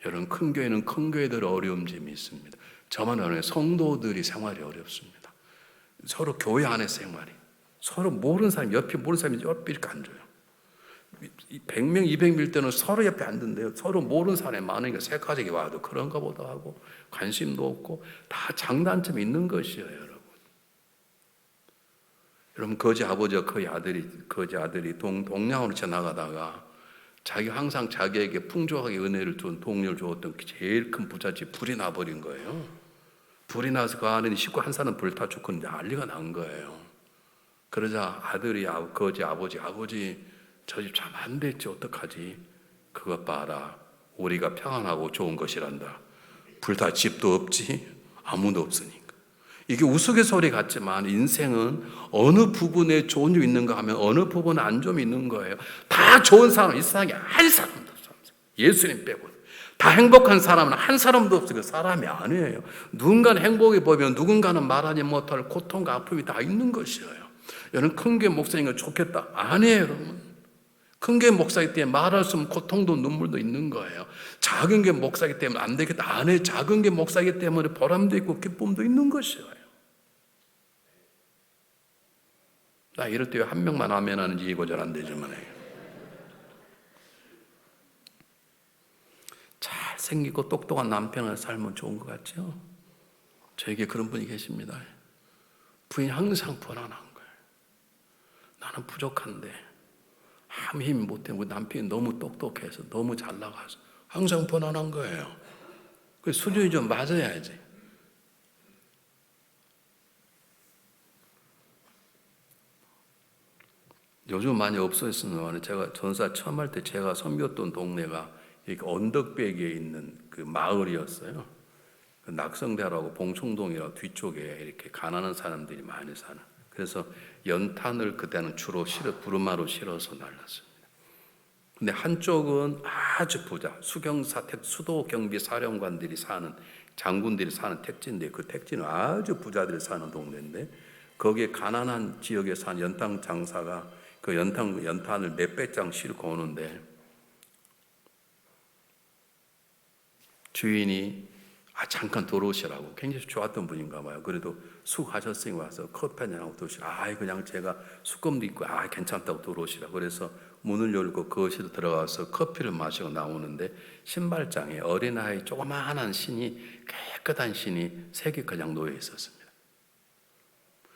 여러분, 큰 교회는 큰 교회들 어려운 점이 있습니다. 저만 아니라 성도들이 생활이 어렵습니다. 서로 교회 안에 생활이 서로 모르는 사람이 옆에 모르는 사람이 옆에 이렇게 앉아요. 100명, 200명 때는 서로 옆에 앉는데요. 서로 모르는 사람이 많으니까 새 가족이 와도 그런가 보다 하고 관심도 없고 다 장단점이 있는 것이에요, 여러분. 여러분, 거지 아버지와 거지 아들이 동양으로 지나가다가 자기 항상 자기에게 풍족하게 은혜를 준 동료를 주었던 제일 큰 부잣집 불이 나버린 거예요. 불이 나서 그 안에 식구 한 사람 불타 죽고 난리가 난 거예요. 그러자 아들이 거지 아버지 저 집 참 안 됐지 어떡하지? 그것 봐라, 우리가 평안하고 좋은 것이란다. 불타 집도 없지 아무도 없으니까. 이게 우스갯소리 같지만 인생은 어느 부분에 좋은 점이 있는가 하면 어느 부분에 안 좋음이 있는 거예요. 다 좋은 사람 이 세상에 한 사람도 없어요. 예수님 빼고. 다 행복한 사람은 한 사람도 없어요. 그 사람이 아니에요. 누군가는 행복해 보이면 누군가는 말하지 못할 고통과 아픔이 다 있는 것이에요. 여러분, 큰 교회 목사님이 좋겠다. 아니에요, 여러분. 큰 교회 목사이기 때문에 말할 수 없는 고통도 눈물도 있는 거예요. 작은 교회 목사이기 때문에 안 되겠다. 아니에요. 작은 교회 목사이기 때문에 보람도 있고 기쁨도 있는 것이에요. 나 이럴 때 왜 한 명만 아멘 하는지 이해가 잘 안 되지만 잘생기고 똑똑한 남편을 살면 좋은 것 같죠? 저에게 그런 분이 계십니다. 부인이 항상 불안한 거예요. 나는 부족한데 아무 힘이 못해. 우리 남편이 너무 똑똑해서 너무 잘 나가서 항상 불안한 거예요. 그 수준이 좀 맞아야지. 요즘 많이 없어졌으면 제가 전사 처음 할 때 제가 섬겼던 동네가 이렇게 언덕배기에 있는 그 마을이었어요. 그 낙성대라고 봉청동이라고 뒤쪽에 이렇게 가난한 사람들이 많이 사는. 그래서 연탄을 그때는 주로 부르마로 실어서 날랐습니다. 근데 한쪽은 아주 부자 수도 경비 사령관들이 사는 장군들이 사는 택지인데 그 택지는 아주 부자들이 사는 동네인데 거기에 가난한 지역에 사는 연탄 장사가 그 연탄을 몇백 장 싣고 오는데 주인이 잠깐 들어오시라고 굉장히 좋았던 분인가 봐요. 그래도 수고하셨으니 와서 커피 한잔하고 들어오시라. 그냥 제가 수건도 있고 괜찮다고 들어오시라. 그래서 문을 열고 거실로 들어가서 커피를 마시고 나오는데 신발장에 어린아이 조그마한 신이 깨끗한 신이 3개 그냥 놓여 있었습니다.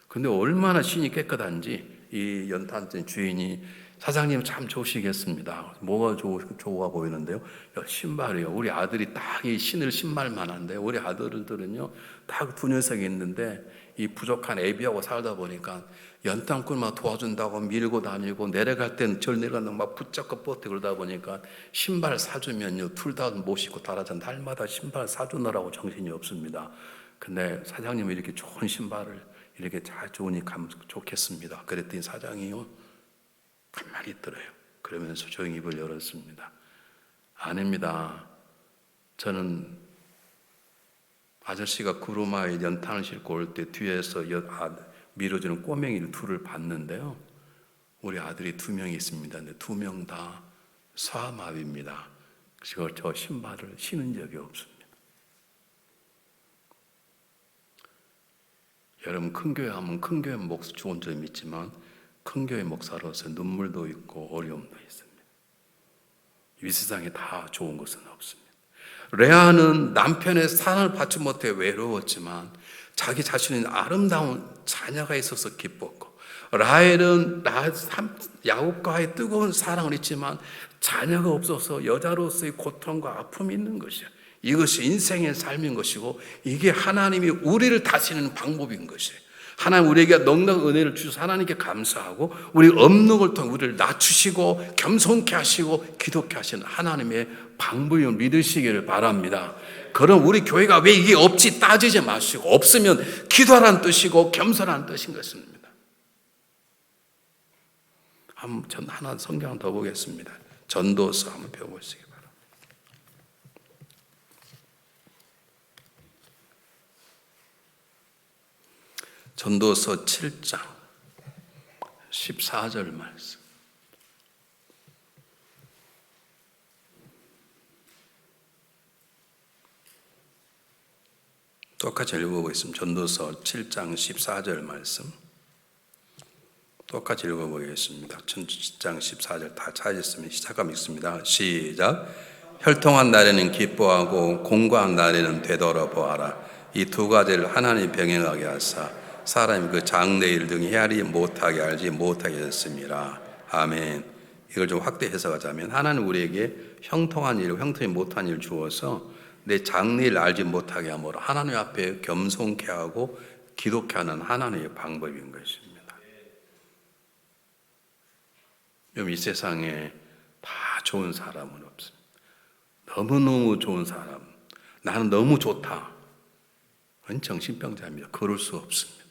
근데 얼마나 신이 깨끗한지 이 연탄店 주인이 사장님 참 좋으시겠습니다. 뭐가 좋아 보이는데요? 신발이요. 우리 아들이 딱 이 신을 신발만 한데 우리 아들들은요 딱 2녀석이 있는데 이 부족한 애비하고 살다 보니까 연탄꾼만 도와준다고 밀고 다니고 내려갈 땐 절 내려간다고 막 붙잡고 뻗고 그러다 보니까 신발 사주면요 둘 다 못 신고 달아서 날마다 신발 사주느라고 정신이 없습니다. 근데 사장님이 이렇게 좋은 신발을 이렇게 잘 좋으니 좋겠습니다. 그랬더니 사장이요 가만히 있더래요. 그러면서 조용히 입을 열었습니다. 아닙니다. 저는 아저씨가 구루마에 연탄을 싣고 올 때 뒤에서 밀어주는 꼬맹이를 2을 봤는데요. 우리 아들이 2명이 있습니다. 근데 2명 다 소아마비입니다. 그래서 저 신발을 신은 적이 없습니다. 여러분 큰 교회 하면 큰 교회 목사 좋은 점이 있지만 큰 교회 목사로서 눈물도 있고 어려움도 있습니다. 이 세상에 다 좋은 것은 없습니다. 레아는 남편의 사랑을 받지 못해 외로웠지만 자기 자신은 아름다운 자녀가 있어서 기뻤고 라헬은 야곱과의 뜨거운 사랑을 있지만 자녀가 없어서 여자로서의 고통과 아픔이 있는 것이야. 이것이 인생의 삶인 것이고 이게 하나님이 우리를 다스리는 방법인 것이에요. 하나님 우리에게 넉넉한 은혜를 주셔서 하나님께 감사하고 우리 없는 걸 통해 우리를 낮추시고 겸손케 하시고 기독케 하시는 하나님의 방법을 믿으시기를 바랍니다. 그럼 우리 교회가 왜 이게 없지 따지지 마시고 없으면 기도하라는 뜻이고 겸손하는 뜻인 것입니다. 전 하나 성경 더 보겠습니다. 전도서 한번 펴보시기 바랍니다. 전도서 7장 14절 말씀. 똑같이 읽어보겠습니다. 전도서 7장 14절 말씀. 똑같이 읽어보겠습니다. 7장 14절 다 찾으셨으면 시작하면 읽습니다. 시작. 혈통한 날에는 기뻐하고 공고한 날에는 되돌아보아라. 이 2가지를 하나님 병행하게 하사 사람이 그 장래일 등 헤아리지 못하게 알지 못하게 하셨습니다. 아멘. 이걸 좀 확대 해석하자면 하나님 우리에게 형통한 일, 형통이 못한 일을 주어서 내 장래를 알지 못하게 함으로 하나님 앞에 겸손케 하고 기독케 하는 하나님의 방법인 것입니다. 이 세상에 다 좋은 사람은 없습니다. 너무너무 좋은 사람, 나는 너무 좋다. 그건 정신병자입니다. 그럴 수 없습니다.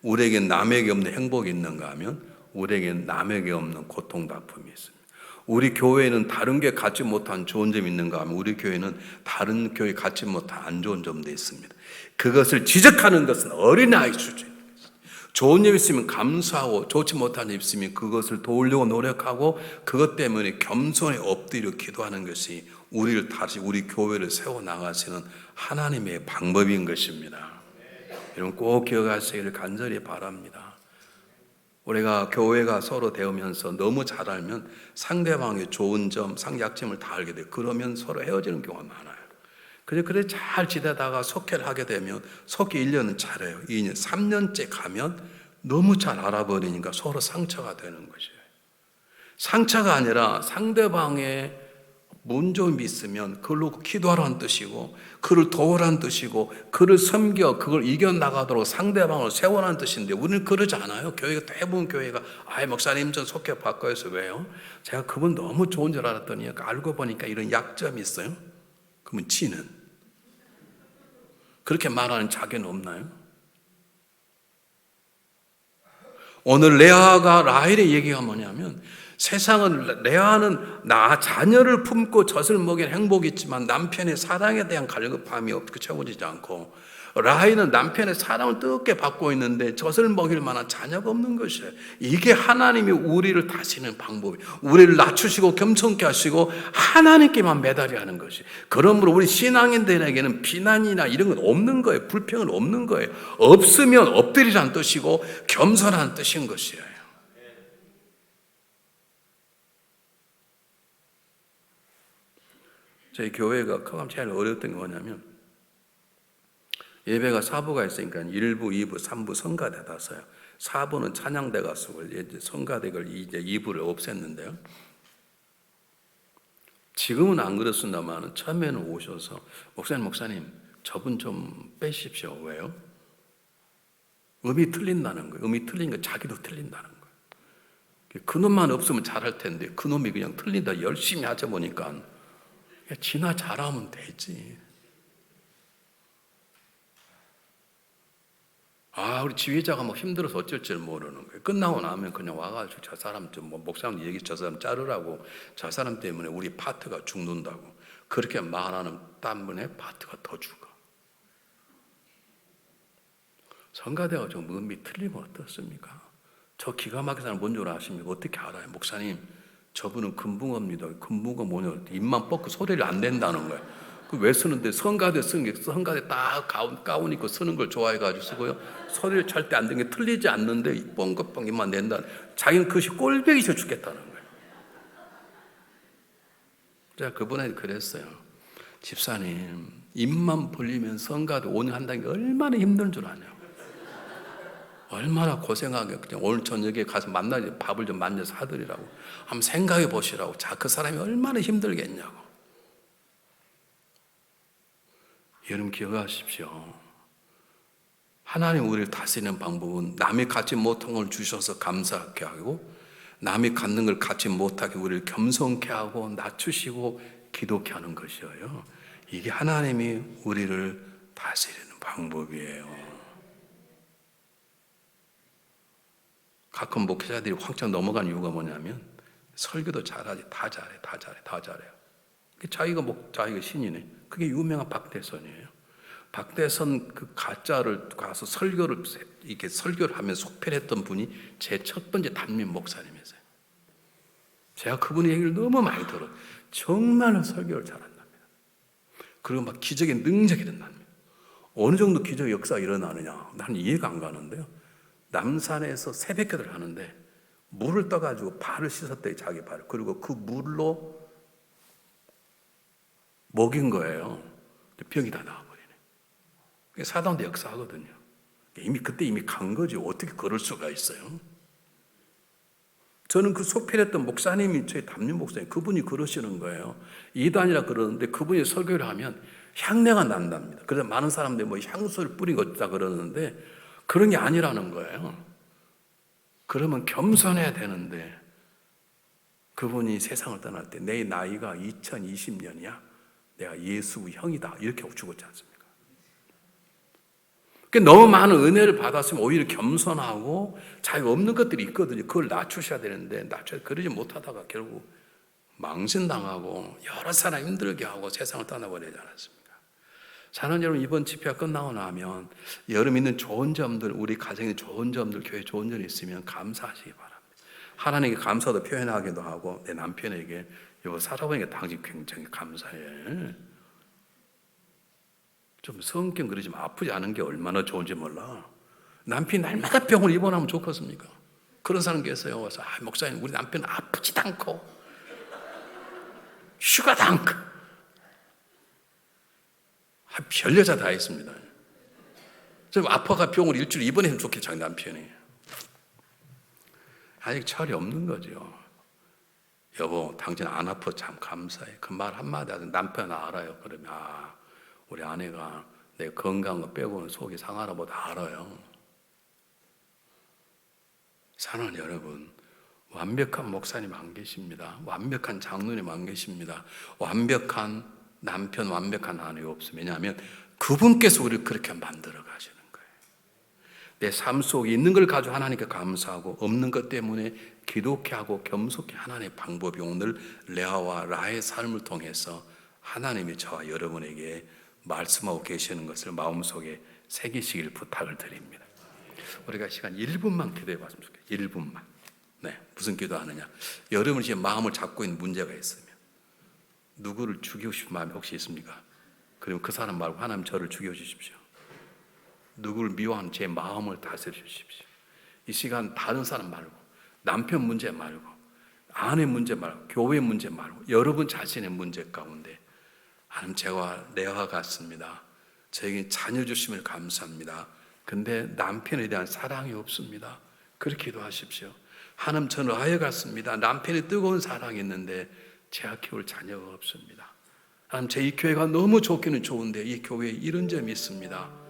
우리에게 남에게 없는 행복이 있는가 하면 우리에게 남에게 없는 고통도 아픔이 있습니다. 우리 교회에는 다른 교회 갖지 못한 좋은 점이 있는가 하면 우리 교회는 다른 교회 갖지 못한 안 좋은 점도 있습니다. 그것을 지적하는 것은 어린아이 수준입니다. 좋은 점 있으면 감사하고 좋지 못한 점 있으면 그것을 도우려고 노력하고 그것 때문에 겸손에 엎드려 기도하는 것이 우리를 다시 우리 교회를 세워나가시는 하나님의 방법인 것입니다. 여러분 꼭 기억하시기를 간절히 바랍니다. 우리가 교회가 서로 대우면서 너무 잘 알면 상대방의 좋은 점, 약점을 다 알게 돼요. 그러면 서로 헤어지는 경우가 많아요. 그래 잘 지내다가 속회를 하게 되면 속회 1년은 잘해요. 2년, 3년째 가면 너무 잘 알아버리니까 서로 상처가 되는 것이에요. 상처가 아니라 상대방의 문좀이 있으면 그걸로 기도하라는 뜻이고, 그를 도우라는 뜻이고, 그를 섬겨 그걸 이겨나가도록 상대방을 세워라는 뜻인데, 우리는 그러지 않아요. 교회가, 대부분 교회가 목사님 전 속회 바꿔서 왜요? 제가 그분 너무 좋은 줄 알았더니 알고 보니까 이런 약점이 있어요. 그러면 지는 그렇게 말하는 자격은 없나요? 오늘 레아가 라헬의 얘기가 뭐냐면, 세상은, 레아는 자녀를 품고 젖을 먹인 행복이 있지만 남편의 사랑에 대한 갈급함이 채워지지 않고, 라헬은 남편의 사랑을 뜨겁게 받고 있는데 젖을 먹일 만한 자녀가 없는 것이에요. 이게 하나님이 우리를 다스리는 방법이에요. 우리를 낮추시고 겸손케 하시고 하나님께만 매달려 하는 것이. 그러므로 우리 신앙인들에게는 비난이나 이런 건 없는 거예요. 불평은 없는 거예요. 없으면 엎드리라는 뜻이고 겸손한 뜻인 것이에요. 저희 교회가 크감 제일 어려웠던 게 뭐냐면, 예배가 4부가 있으니까 1부, 2부, 3부 성가대다 써요. 4부는 찬양대가 쓰고 성가대를 이제 2부를 없앴는데요. 지금은 안 그렇습니다만 처음에는 오셔서 목사님 저분 좀 빼십시오. 왜요? 음이 틀린다는 거예요. 음이 틀린 거 자기도 틀린다는 거예요. 그놈만 없으면 잘할 텐데 그놈이 그냥 틀린다 열심히 하자 보니까 지나 잘하면 되지. 우리 지휘자가 막 힘들어서 어쩔 줄 모르는 거예요. 끝나고 나면 그냥 와가지고 저 사람 좀 목사님 얘기 저 사람 자르라고, 저 사람 때문에 우리 파트가 죽는다고 그렇게 말하는 때문에 파트가 더 죽어. 성가대가 좀 음이 틀리면 어떻습니까? 저 기가 막힌 사람 뭔 줄 아십니까? 어떻게 알아요? 목사님 저분은 금붕어입니다. 금붕어 뭐냐? 입만 뻗고 소리를 안 낸다는 거예요. 그 왜 쓰는데? 성가대 쓰는 게, 성가대 딱 가운 입고 쓰는 걸 좋아해가지고 쓰고요. 소리를 절대 안 내는 게 틀리지 않는데 뻥긋뻥 입만 낸다. 자기는 그것이 꼴보기 싫어 죽겠다는 거예요. 제가 그분한테 그랬어요. 집사님 입만 벌리면 성가대 5년 한다는 게 얼마나 힘든 줄 아냐고. 얼마나 고생하게. 그냥 오늘 저녁에 가서 만나서 밥을 좀 만져서 하더라고. 한번 생각해 보시라고. 자, 그 사람이 얼마나 힘들겠냐고. 여러분 기억하십시오. 하나님 우리를 다스리는 방법은 남이 갖지 못한 걸 주셔서 감사하게 하고, 남이 갖는 걸 갖지 못하게 우리를 겸손케 하고 낮추시고 기도케 하는 것이에요. 이게 하나님이 우리를 다스리는 방법이에요. 가끔 목회자들이 확장 넘어간 이유가 뭐냐면 설교도 잘하지, 다 잘해요. 자기가 신이네. 그게 유명한 박대선이에요. 박대선 그 가짜를 가서 설교를 하면 속편했던 분이 제 첫 번째 담임 목사님이세요. 제가 그분의 얘기를 너무 많이 들어요. 정말로 설교를 잘한답니다. 그리고 막 기적의 능력이 된답니다. 어느 정도 기적의 역사가 일어나느냐, 나는 이해가 안 가는데요. 남산에서 새벽기도를 하는데 물을 떠가지고 발을 씻었대요. 자기 발을. 그리고 그 물로 먹인 거예요. 병이 다 나와버리네. 사단도 역사하거든요. 그때 이미 간 거지. 어떻게 그럴 수가 있어요? 저는 그 속편했던 목사님이 저희 담임 목사님, 그분이 그러시는 거예요. 이단이라 그러는데 그분이 설교를 하면 향내가 난답니다. 그래서 많은 사람들이 뭐 향수를 뿌리고 있다 그러는데 그런 게 아니라는 거예요. 그러면 겸손해야 되는데 그분이 세상을 떠날 때 내 나이가 2020년이야. 내가 예수 형이다. 이렇게 죽었지 않습니까? 너무 많은 은혜를 받았으면 오히려 겸손하고 자기가 없는 것들이 있거든요. 그걸 낮추셔야 되는데 그러지 못하다가 결국 망신당하고 여러 사람 힘들게 하고 세상을 떠나버리지 않았습니까? 사랑하는 여러분, 이번 집회가 끝나고 나면 여름 있는 좋은 점들, 우리 가정에 좋은 점들, 교회에 좋은 점이 있으면 감사하시기 바랍니다. 하나님께 감사도 표현하기도 하고, 내 남편에게 이거 살아보니까 당신 굉장히 감사해. 좀 성격 그러지만 아프지 않은 게 얼마나 좋은지 몰라. 남편이 날마다 병을 입원하면 좋겠습니까? 그런 사람 계세요. 와서 목사님 우리 남편 아프지도 않고 휴가도 않고 별 여자 다 있습니다. 좀 아파가 병을 일주일 입원했으면 좋겠죠, 남편이. 아직 철이 없는 거죠. 여보, 당신 안 아파 참 감사해. 그 말 한마디 하면 남편 알아요. 그러면 우리 아내가 내 건강한 거 빼고는 속이 상하나 보다 알아요. 사랑하는 여러분, 완벽한 목사님 안 계십니다. 완벽한 장로님 안 계십니다. 완벽한 남편, 완벽한 아내가 없습니다. 왜냐하면 그분께서 우리를 그렇게 만들어 가시는 거예요. 내 삶 속에 있는 걸 가지고 하나님께 감사하고 없는 것 때문에 기독해 하고 겸손해 하나님의 방법이 오늘 레아와 라의 삶을 통해서 하나님이 저와 여러분에게 말씀하고 계시는 것을 마음속에 새기시길 부탁을 드립니다. 우리가 시간 1분만 기도해 봤으면 좋겠어요. 1분만. 네, 무슨 기도하느냐? 여러분이 지금 마음을 잡고 있는 문제가 있으면 누구를 죽이고 싶은 마음이 혹시 있습니까? 그러면 그 사람 말고 하나님 저를 죽여주십시오. 누구를 미워하는 제 마음을 다스려 주십시오. 이 시간 다른 사람 말고, 남편 문제 말고, 아내 문제 말고, 교회 문제 말고, 여러분 자신의 문제 가운데 하나님, 제가 레아와 같습니다. 저에게 자녀 주심을 감사합니다. 근데 남편에 대한 사랑이 없습니다. 그렇게 기도하십시오. 하나님, 저는 아예 같습니다. 남편의 뜨거운 사랑이 있는데 제가 키울 자녀가 없습니다. 하나님, 제 이 교회가 너무 좋기는 좋은데 이 교회에 이런 점이 있습니다.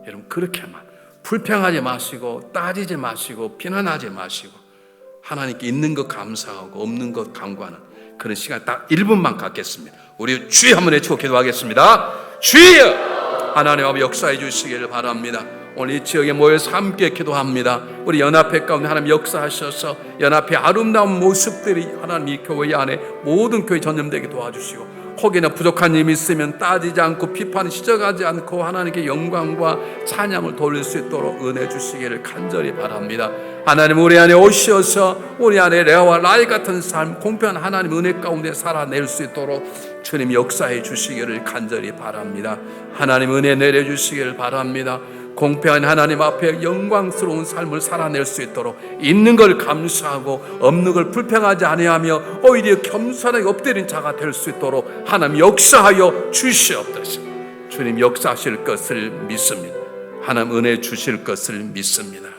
여러분, 그렇게만 불평하지 마시고 따지지 마시고 비난하지 마시고 하나님께 있는 것 감사하고 없는 것 간구하는 그런 시간 딱 1분만 갖겠습니다. 우리 주여 한번 외치고 기도하겠습니다. 주여! 하나님 아버지, 역사해 주시기를 바랍니다. 오늘 이 지역에 모여서 함께 기도합니다. 우리 연합회 가운데 하나님 역사하셔서 연합회 아름다운 모습들이 하나님 이 교회 안에 모든 교회 전염되게 도와주시고, 혹여나 부족한 힘이 있으면 따지지 않고 비판 시정하지 않고 하나님께 영광과 찬양을 돌릴 수 있도록 은혜 주시기를 간절히 바랍니다. 하나님, 우리 안에 오셔서 우리 안에 레아와 라이 같은 삶, 공평한 하나님 은혜 가운데 살아낼 수 있도록 주님 역사해 주시기를 간절히 바랍니다. 하나님 은혜 내려주시기를 바랍니다. 공평한 하나님 앞에 영광스러운 삶을 살아낼 수 있도록 있는 걸 감사하고 없는 걸 불평하지 아니하며 오히려 겸손하게 엎드린 자가 될 수 있도록 하나님 역사하여 주시옵소서. 주님 역사하실 것을 믿습니다. 하나님 은혜 주실 것을 믿습니다.